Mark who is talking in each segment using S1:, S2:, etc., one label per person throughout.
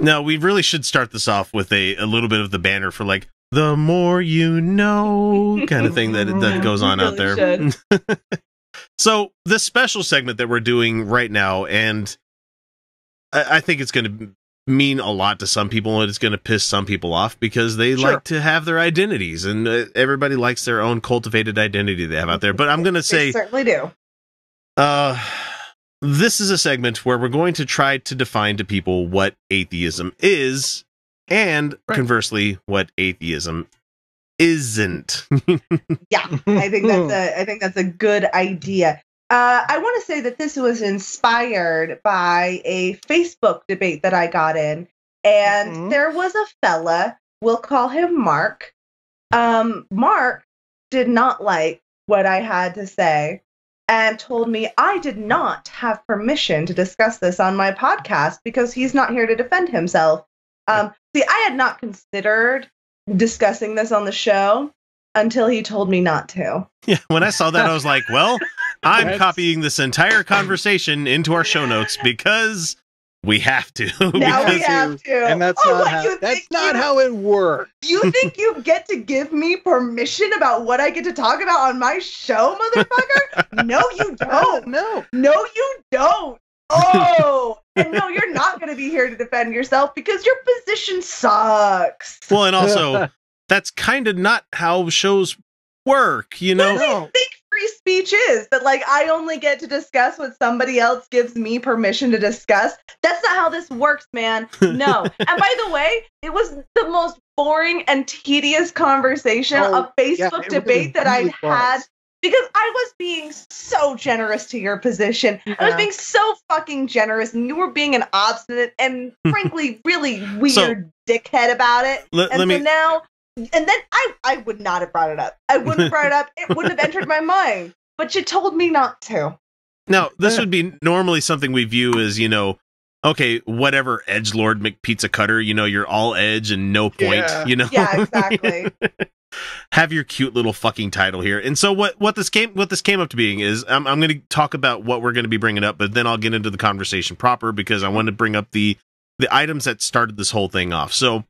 S1: No, we really should start this off with a little bit of the banner for like the more you know kind of thing that goes on out there. So this special segment that we're doing right now, and I think it's going to mean a lot to some people, and it's going to piss some people off because they like to have their identities, and everybody likes their own cultivated identity they have out there. But I'm going to say,
S2: they certainly do.
S1: This is a segment where we're going to try to define to people what atheism is, and conversely, what atheism isn't.
S2: Yeah, I think that's a good idea. I want to say that this was inspired by a Facebook debate that I got in, and there was a fella, we'll call him Mark. Mark did not like what I had to say and told me I did not have permission to discuss this on my podcast because he's not here to defend himself. See, I had not considered discussing this on the show until he told me not to.
S1: Yeah, when I saw that, I was like, well, I'm copying this entire conversation into our show notes because we have to.
S2: Now we have to.
S3: And that's not how it works.
S2: You think you get to give me permission about what I get to talk about on my show, motherfucker? No, you don't. No, you don't. Oh, and no, you're not going to be here to defend yourself because your position sucks.
S1: Well, and also, that's kind of not how shows work, you know?
S2: What do you think free speech is? That, like, I only get to discuss what somebody else gives me permission to discuss? That's not how this works, man. No. And by the way, it was the most boring and tedious conversation, a Facebook debate that I'd had. Because I was being so generous to your position. Yeah. I was being so fucking generous, and you were being an obstinate and, frankly, really weird dickhead about it. And then I would not have brought it up. I wouldn't have brought it up. It wouldn't have entered my mind. But you told me not to.
S1: Now, this would be normally something we view as, you know, okay, whatever, Edgelord McPizza Cutter, you know, you're all edge and no point, you know?
S2: Yeah, exactly.
S1: Have your cute little fucking title here. And so what this came up to being is I'm going to talk about what we're going to be bringing up, but then I'll get into the conversation proper because I want to bring up the items that started this whole thing off. So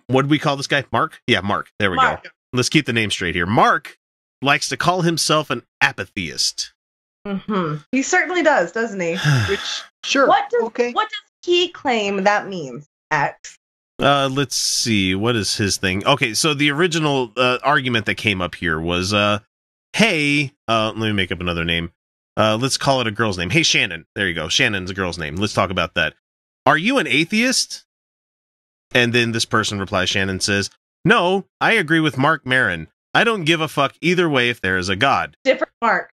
S1: what did we call this guy? Mark? Yeah, Mark. There we go. Let's keep the name straight here. Mark likes to call himself an apatheist.
S2: He certainly does, doesn't he? What does he claim that means, X?
S1: Let's see. What is his thing? Okay, so the original argument that came up here was, hey, let me make up another name. Let's call it a girl's name. Hey, Shannon. There you go. Shannon's a girl's name. Let's talk about that. Are you an atheist? And then this person replies, Shannon says, no, I agree with Mark Maron. I don't give a fuck either way if there is a God.
S2: Different Mark.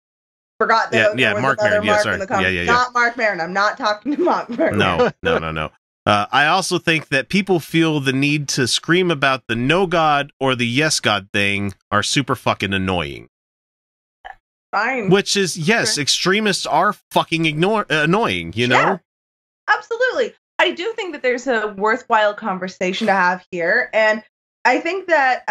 S2: Forgot that.
S1: Yeah, Mark Maron. Yeah, sorry.
S2: Not Mark Maron. I'm not talking to Mark Maron.
S1: No. I also think that people feel the need to scream about the no God or the yes God thing are super fucking annoying.
S2: Fine.
S1: Which is, yes, extremists are fucking annoying, you know? Yeah,
S2: absolutely. I do think that there's a worthwhile conversation to have here. And I think that,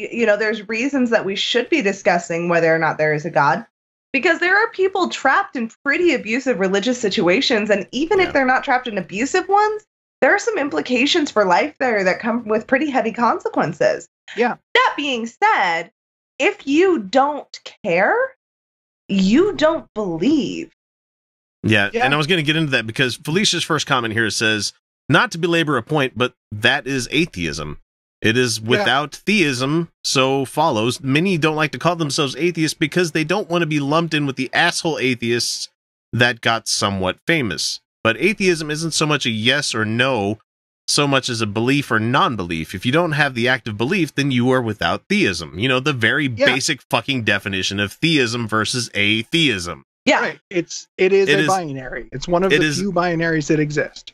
S2: there's reasons that we should be discussing whether or not there is a God. Because there are people trapped in pretty abusive religious situations, and even if they're not trapped in abusive ones, there are some implications for life there that come with pretty heavy consequences.
S3: Yeah.
S2: That being said, if you don't care, you don't believe.
S1: Yeah, and I was going to get into that because Felicia's first comment here says, not to belabor a point, but that is atheism. It is without theism, so follows. Many don't like to call themselves atheists because they don't want to be lumped in with the asshole atheists that got somewhat famous. But atheism isn't so much a yes or no, so much as a belief or non-belief. If you don't have the active belief, then you are without theism. You know, the very basic fucking definition of theism versus atheism.
S2: Yeah.
S3: Right. It is a binary. It's one of the few binaries that exist.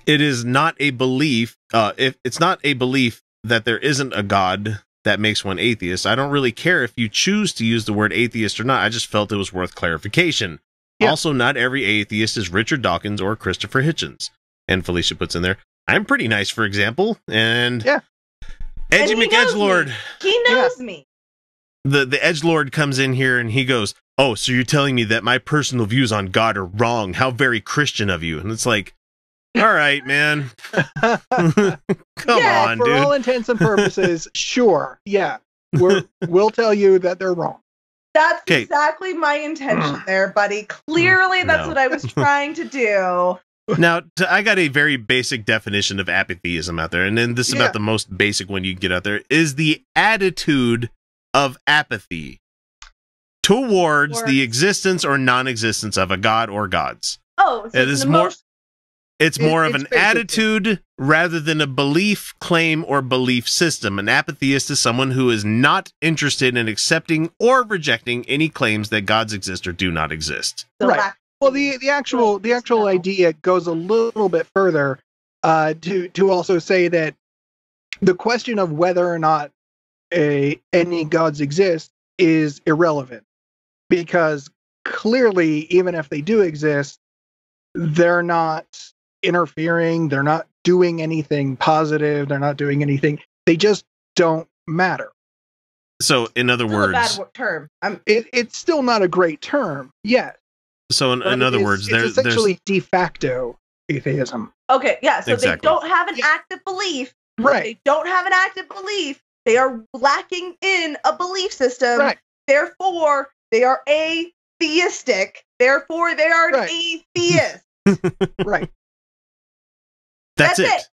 S1: It is not a belief. If it's not a belief that there isn't a God that makes one atheist, I don't really care if you choose to use the word atheist or not. I just felt it was worth clarification. Yeah. Also, not every atheist is Richard Dawkins or Christopher Hitchens. And Felicia puts in there, I'm pretty nice, for example. And Edgy McEdgelord.
S2: He knows me.
S1: The Edgelord comes in here and he goes, oh, so you're telling me that my personal views on God are wrong? How very Christian of you. And it's like, All right, man. Come on,
S3: for
S1: dude.
S3: all intents and purposes, sure. Yeah. We'll tell you that they're wrong.
S2: That's exactly my intention there, buddy. Clearly, that's what I was trying to do.
S1: Now, I got a very basic definition of apatheism out there, and then this is about the most basic one you can get out there, is the attitude of apathy towards the existence or non-existence of a god or gods.
S2: Oh, so
S1: it is more... It's more of an attitude rather than a belief, claim, or belief system. An apatheist is someone who is not interested in accepting or rejecting any claims that gods exist or do not exist.
S3: Right. Well, the actual idea goes a little bit further to also say that the question of whether or not any gods exist is irrelevant, because clearly, even if they do exist, they're not interfering, they're not doing anything positive, they're not doing anything, they just don't matter.
S1: So in other words,
S2: a bad term.
S3: It's still not a great term, yes.
S1: So in other words,
S3: it's essentially de facto atheism.
S2: Okay, yeah, so they don't have an active belief.
S3: Right.
S2: They don't have an active belief. They are lacking in a belief system.
S3: Right.
S2: Therefore, they are atheistic. Therefore, they are atheists.
S3: Right.
S1: That's it.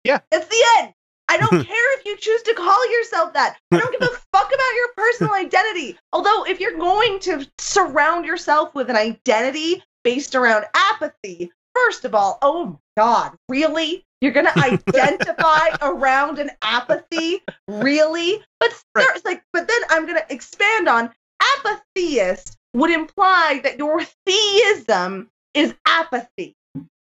S3: Yeah.
S2: That's the end. I don't care if you choose to call yourself that. I don't give a fuck about your personal identity. Although, if you're going to surround yourself with an identity based around apathy, first of all, oh my God, really? You're going to identify around an apathy? Really? But but then I'm going to expand on apatheist would imply that your theism is apathy,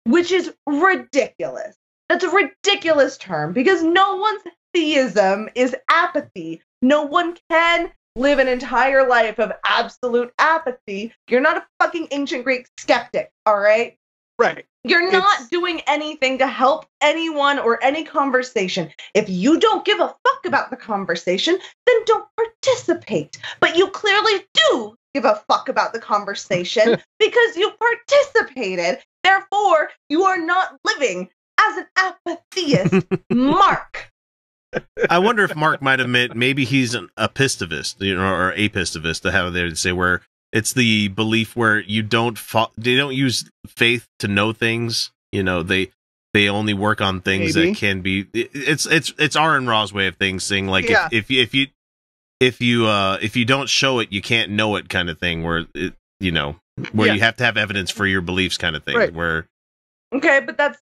S2: which is ridiculous. That's a ridiculous term because no one's theism is apathy. No one can live an entire life of absolute apathy. You're not a fucking ancient Greek skeptic, all right?
S3: Right.
S2: You're not doing anything to help anyone or any conversation. If you don't give a fuck about the conversation, then don't participate. But you clearly do give a fuck about the conversation because you participated. Therefore, you are not living as an apatheist, Mark.
S1: I wonder if Mark might have meant maybe he's an apistivist, or apistivist, to have they say where it's the belief where they don't use faith to know things. They only work on things that can be. It's Aaron Ra's way of things, saying like if you don't show it, you can't know it, kind of thing. Where you have to have evidence for your beliefs, kind of thing.
S3: Right.
S1: Where
S2: but that's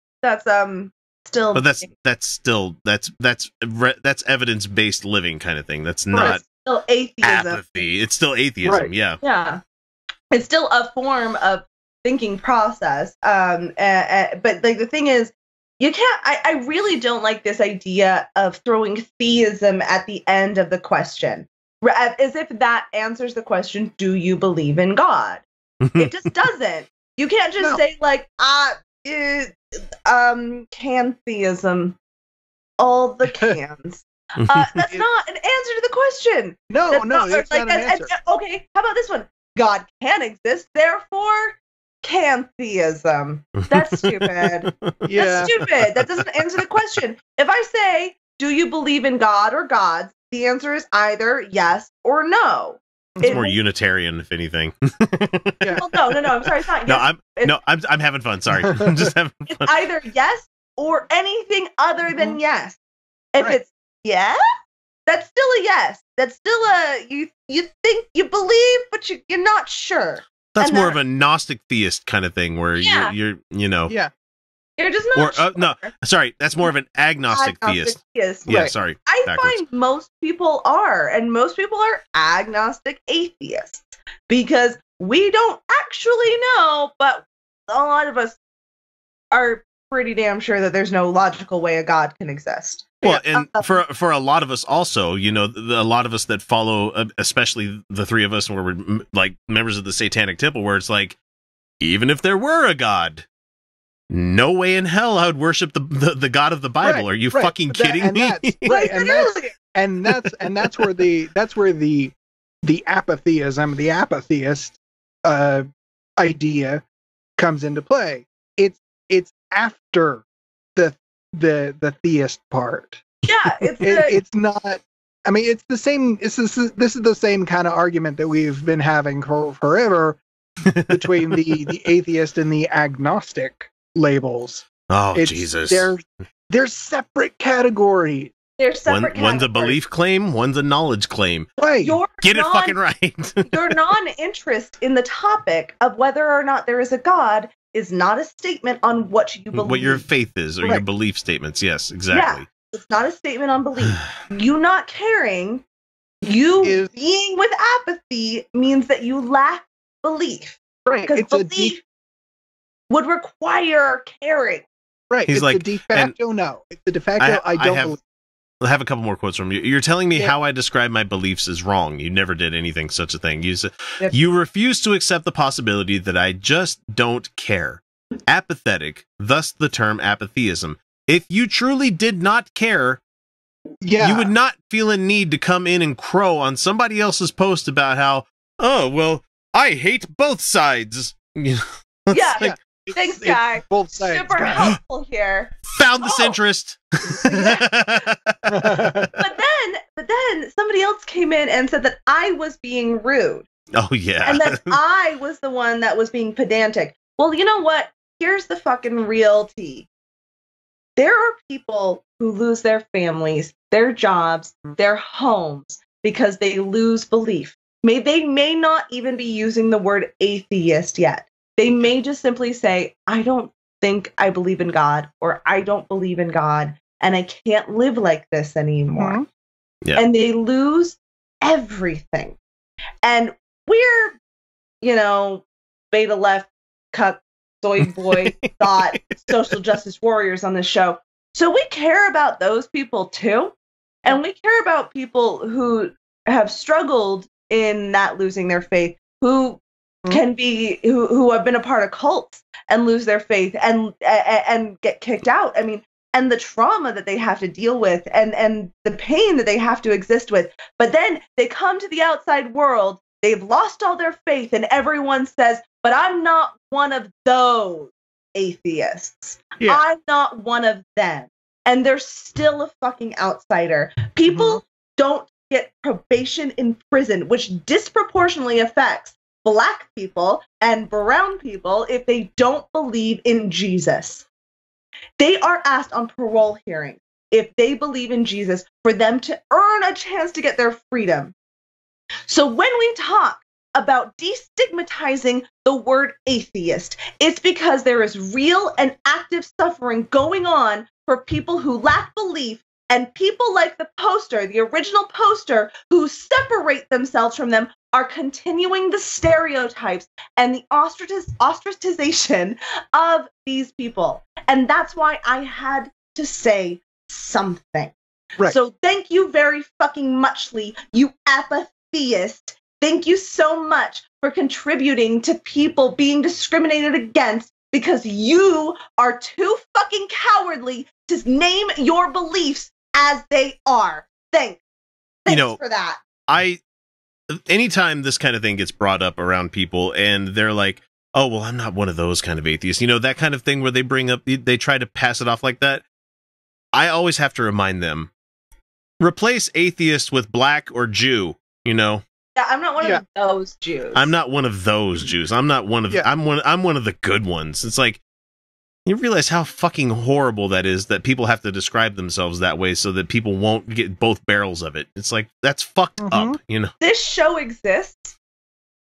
S2: still.
S1: But that's evidence based living, kind of thing. That's not
S2: still atheism.
S1: Apathy. It's still atheism.
S3: Right.
S1: Yeah.
S2: Yeah. It's still a form of thinking process. But like the thing is, you can't. I really don't like this idea of throwing theism at the end of the question, as if that answers the question. Do you believe in God? It just doesn't. You can't just say like cantheism, all the cans. That's not an answer to the question.
S3: That's not an answer.
S2: Okay, how about this one? God can exist, therefore cantheism. That's stupid. That's stupid. That doesn't answer the question. If I say, do you believe in God or gods? The answer is either yes or no.
S1: It's more Unitarian, if anything.
S2: Well, no. I'm sorry. It's not.
S1: I'm having fun. Sorry, I'm just having fun.
S2: It's either yes or anything other than yes. If it's yes, that's still a yes. That's still a you think you believe, but you're not sure.
S1: That's more of a Gnostic theist kind of thing, where you're
S2: You're just not sure.
S1: No, sorry, that's more of an agnostic theist. Yeah,
S2: right.
S1: Sorry.
S2: I find most people are, and most people are agnostic atheists, because we don't actually know, but a lot of us are pretty damn sure that there's no logical way a God can exist.
S1: Well, and for a lot of us also, a lot of us that follow, especially the three of us, where we're like members of the Satanic Temple, where it's like, even if there were a God, no way in hell I would worship the God of the Bible. Are you fucking kidding me?
S3: That's where the apatheism, the apatheist idea comes into play. it's after the theist part.
S2: Yeah,
S3: it's not. I mean, it's the same. This is the same kind of argument that we've been having for forever between the atheist and the agnostic labels.
S1: Oh, Jesus!
S3: They're separate categories.
S2: They're separate categories.
S1: One's a belief claim, one's a knowledge claim.
S3: Right.
S1: Get it fucking right.
S2: Your non-interest in the topic of whether or not there is a God is not a statement on what you believe.
S1: What your faith is, or your belief statements. Yes, exactly.
S2: Yeah, it's not a statement on belief. You not caring, being with apathy means that you lack belief.
S3: Right.
S2: Because belief would require caring.
S3: Right.
S1: He's
S3: it's
S1: like,
S3: a de facto no. It's a de facto I don't believe.
S1: I'll have a couple more quotes from you. You're telling me how I describe my beliefs is wrong. You never did anything such a thing. You refuse to accept the possibility that I just don't care. Apathetic, thus the term apatheism. If you truly did not care, you would not feel a need to come in and crow on somebody else's post about how, oh, well, I hate both sides.
S2: Thanks, guy.
S3: Both sides.
S2: Super helpful here.
S1: Found the centrist.
S2: But then somebody else came in and said that I was being rude.
S1: Oh, yeah.
S2: And that I was the one that was being pedantic. Well, you know what? Here's the fucking real tea. There are people who lose their families, their jobs, their homes because they lose belief. They may not even be using the word atheist yet. They may just simply say, I don't think I believe in God, or I don't believe in God, and I can't live like this anymore.
S3: Mm-hmm.
S1: Yeah.
S2: And they lose everything. And we're, beta left, cuck, soy boy, thought, social justice warriors on this show. So we care about those people too. And we care about people who have struggled in not losing their faith, who can be who have been a part of cults and lose their faith and get kicked out. I mean, and the trauma that they have to deal with and the pain that they have to exist with. But then they come to the outside world, they've lost all their faith, and everyone says, but I'm not one of those atheists.
S3: Yeah.
S2: I'm not one of them. And they're still a fucking outsider. People don't get probation in prison, which disproportionately affects Black people and brown people if they don't believe in Jesus. They are asked on parole hearings if they believe in Jesus for them to earn a chance to get their freedom. So when we talk about destigmatizing the word atheist, it's because there is real and active suffering going on for people who lack belief, and people like the poster, the original poster, who separate themselves from them are continuing the stereotypes and the ostracization of these people. And that's why I had to say something.
S3: Right.
S2: So thank you very fucking muchly, you apatheist. Thank you so much for contributing to people being discriminated against because you are too fucking cowardly to name your beliefs as they are. Thanks for that.
S1: Anytime this kind of thing gets brought up around people and they're like, oh, well, I'm not one of those kind of atheists, that kind of thing where they try to pass it off like that. I always have to remind them, replace atheist with Black or Jew, Yeah,
S2: I'm not one of those Jews.
S1: I'm not one of those Jews. I'm not one of I'm one of the good ones. It's like, you realize how fucking horrible that is that people have to describe themselves that way so that people won't get both barrels of it. It's like, that's fucked up,
S2: This show exists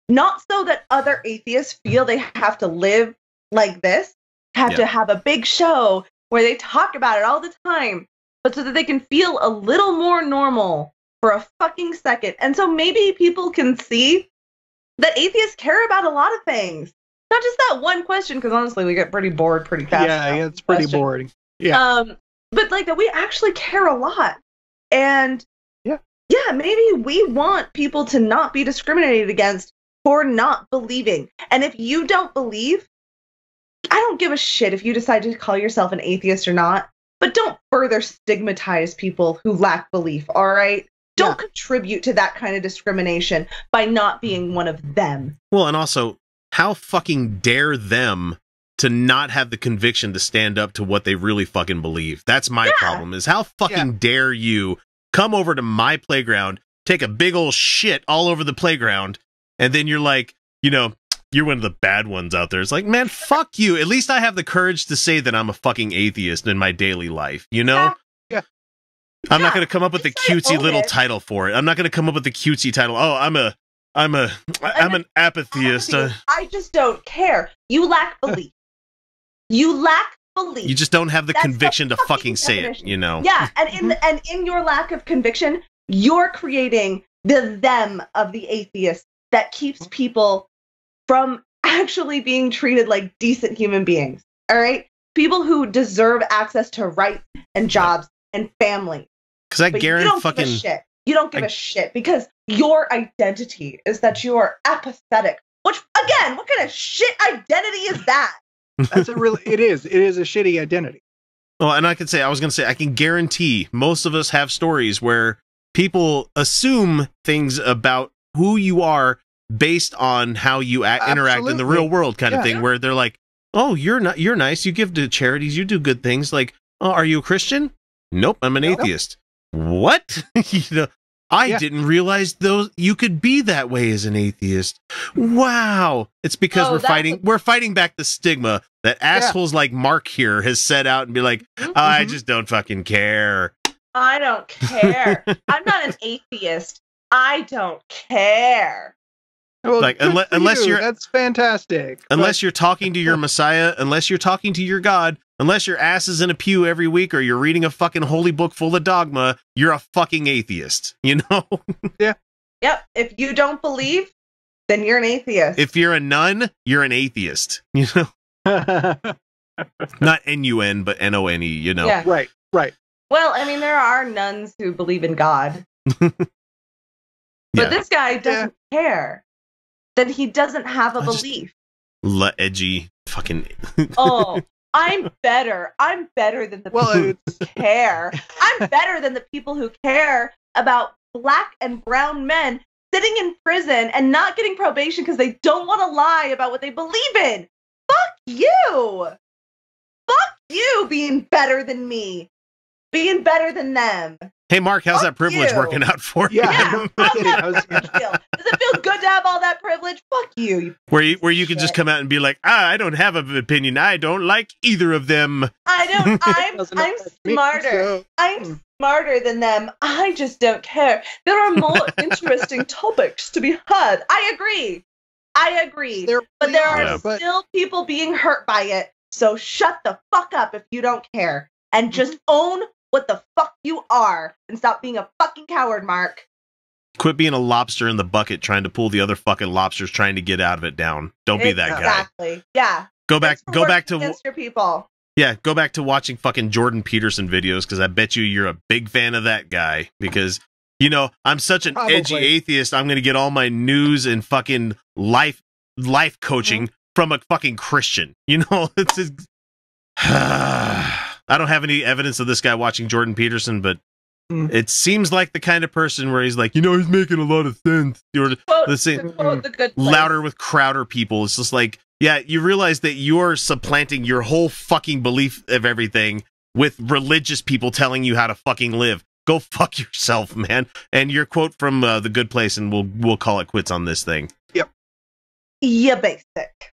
S2: not so that other atheists feel they have to live like this, to have a big show where they talk about it all the time, but so that they can feel a little more normal for a fucking second. And so maybe people can see that atheists care about a lot of things. Not just that one question, because honestly, we get pretty bored pretty fast.
S3: Yeah, it's pretty boring. Yeah.
S2: But like that we actually care a lot. And maybe we want people to not be discriminated against for not believing. And if you don't believe, I don't give a shit if you decide to call yourself an atheist or not, but don't further stigmatize people who lack belief, all right? Don't contribute to that kind of discrimination by not being one of them.
S1: Well, and also, how fucking dare them to not have the conviction to stand up to what they really fucking believe. That's my problem, is how fucking dare you come over to my playground, take a big old shit all over the playground, and then you're like, you know, you're one of the bad ones out there. It's like, man, fuck you. At least I have the courage to say that I'm a fucking atheist in my daily life, you know?
S3: Yeah.
S1: I'm not going to come up with the cutesy little title for it. I'm not going to come up with the cutesy title. Oh, I'm an apatheist.
S2: I just don't care. You lack belief. You lack belief.
S1: You just don't have the conviction to fucking say it, you know?
S2: Yeah, and in your lack of conviction, you're creating the them of the atheist that keeps people from actually being treated like decent human beings. All right? People who deserve access to rights and jobs and family.
S1: Because I guarantee fucking...
S2: You don't give a shit because your identity is that you are apathetic. Which, again, what kind of shit identity is that?
S3: It is a shitty identity.
S1: Well, and I was going to say, I can guarantee most of us have stories where people assume things about who you are based on how you interact in the real world kind of thing, where they're like, oh, you're nice. You give to charities. You do good things. Like, oh, are you a Christian? Nope, I'm an atheist. What? You know, I didn't realize those you could be that way as an atheist. Wow. It's because we're fighting back the stigma that assholes like Mark here has set out and be like, I just don't fucking care.
S2: I don't care. I'm not an atheist. I don't care.
S3: Well, like unless you're that's fantastic.
S1: Unless you're talking to your Messiah, unless you're talking to your God, unless your ass is in a pew every week or you're reading a fucking holy book full of dogma, you're a fucking atheist, you know?
S3: Yeah.
S2: Yep. If you don't believe, then you're an atheist.
S1: If you're a nun, you're an atheist, you know? Not N-U-N, but N-O-N-E, you know?
S3: Yeah. Right.
S2: Well, I mean, there are nuns who believe in God. But this guy doesn't care. Then he doesn't have a belief.
S1: Edgy fucking...
S2: Oh, I'm better. I'm better than the people who care. I'm better than the people who care about black and brown men sitting in prison and not getting probation because they don't want to lie about what they believe in. Fuck you. Fuck you being better than me. Being better than them.
S1: Hey, Mark, how's that privilege working out for you?
S2: Yeah. Does it feel good to have all that privilege? Fuck you.
S1: Where you can just come out and be like, I don't have an opinion. I don't like either of them.
S2: I'm smarter. I'm smarter than them. I just don't care. There are more interesting topics to be heard. I agree. But there are still people being hurt by it. So shut the fuck up if you don't care. And just own what the fuck you are and stop being a fucking coward, Mark.
S1: Quit being a lobster in the bucket trying to pull the other fucking lobsters trying to get out of it down. Don't be that guy.
S2: Exactly. Yeah.
S1: Go back to
S2: against your people.
S1: Yeah, go back to watching fucking Jordan Peterson videos because I bet you're a big fan of that guy because you know, I'm such an edgy atheist. I'm going to get all my news and fucking life coaching from a fucking Christian. You know, it's I don't have any evidence of this guy watching Jordan Peterson, but it seems like the kind of person where he's like, you know, he's making a lot of sense. Or
S2: the Good Place.
S1: Louder with Crowder people. It's just like, yeah, you realize that you're supplanting your whole fucking belief of everything with religious people telling you how to fucking live. Go fuck yourself, man. And your quote from The Good Place, and we'll call it quits on this thing.
S3: Yep.
S2: Yeah, basic.